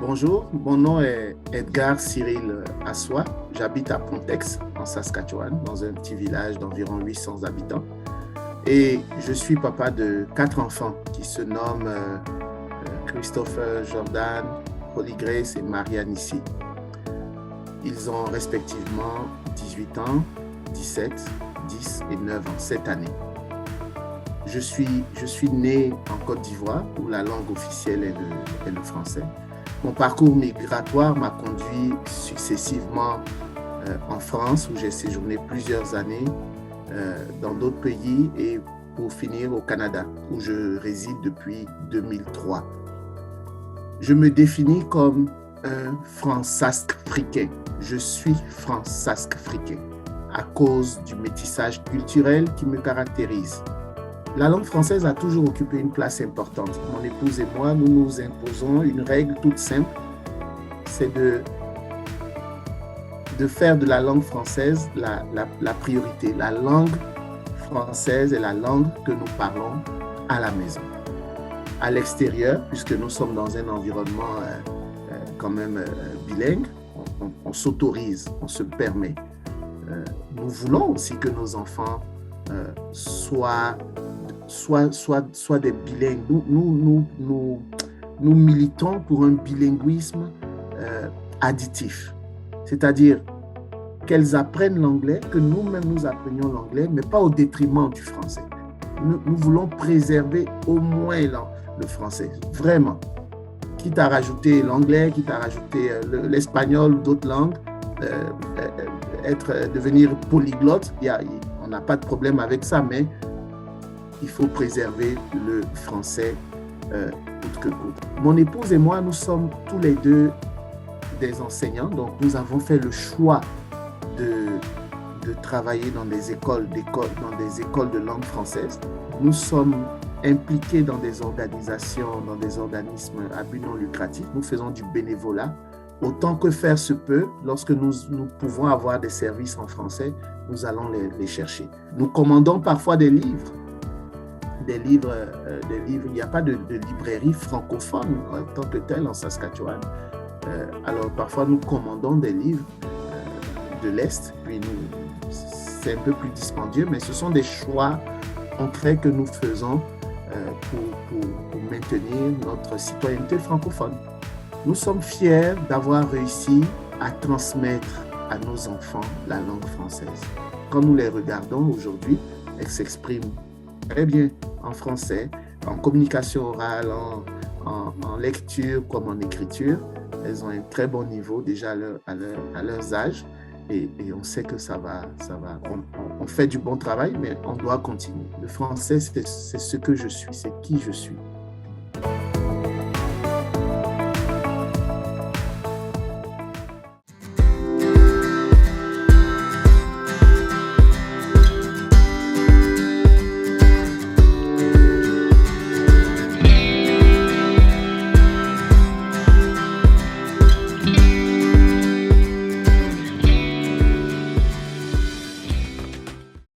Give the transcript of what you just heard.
Bonjour, mon nom est Edgar Cyril Assois. J'habite à Pontex, en Saskatchewan, dans un petit village d'environ 800 habitants. Et je suis papa de 4 enfants qui se nomment Christopher, Jordan, Holy Grace et Marianne ici. Ils ont respectivement 18 ans, 17, 10 et 9 ans cette année. Je suis né en Côte d'Ivoire où la langue officielle est le français. Mon parcours migratoire m'a conduit successivement en France où j'ai séjourné plusieurs années, dans d'autres pays et pour finir au Canada où je réside depuis 2003. Je me définis comme un fransask-africain. Je suis fransask-africain à cause du métissage culturel qui me caractérise. La langue française a toujours occupé une place importante. Mon épouse et moi, nous nous imposons une règle toute simple, c'est de faire de la langue française la priorité. La langue française est la langue que nous parlons à la maison. À l'extérieur, puisque nous sommes dans un environnement quand même bilingue, on s'autorise, on se permet. Nous voulons aussi que nos enfants soient des bilingues. Nous militons pour un bilinguisme additif, c'est-à-dire qu'elles apprennent l'anglais, que nous-mêmes nous apprenions l'anglais, mais pas au détriment du français. Nous voulons préserver au moins le français, vraiment. Quitte à rajouter l'anglais, quitte à rajouter l'espagnol ou d'autres langues, devenir polyglotte, on n'a pas de problème avec ça, mais il faut préserver le français coûte que coûte. Mon épouse et moi, nous sommes tous les deux des enseignants, donc nous avons fait le choix de travailler dans des écoles de langue française. Nous sommes impliqués dans des organisations, dans des organismes à but non lucratif. Nous faisons du bénévolat. Autant que faire se peut, lorsque nous pouvons avoir des services en français, nous allons les chercher. Nous commandons parfois des livres. Il n'y a pas de librairie francophone en tant que telle en Saskatchewan. Alors parfois nous commandons des livres de l'Est, puis c'est un peu plus dispendieux, mais ce sont des choix concrets que nous faisons pour maintenir notre citoyenneté francophone. Nous sommes fiers d'avoir réussi à transmettre à nos enfants la langue française. Quand nous les regardons aujourd'hui, elles s'expriment très bien en français, en communication orale, en lecture comme en écriture. Elles ont un très bon niveau déjà à leurs âges et on sait que ça va. On fait du bon travail, mais on doit continuer. Le français, c'est ce que je suis, c'est qui je suis.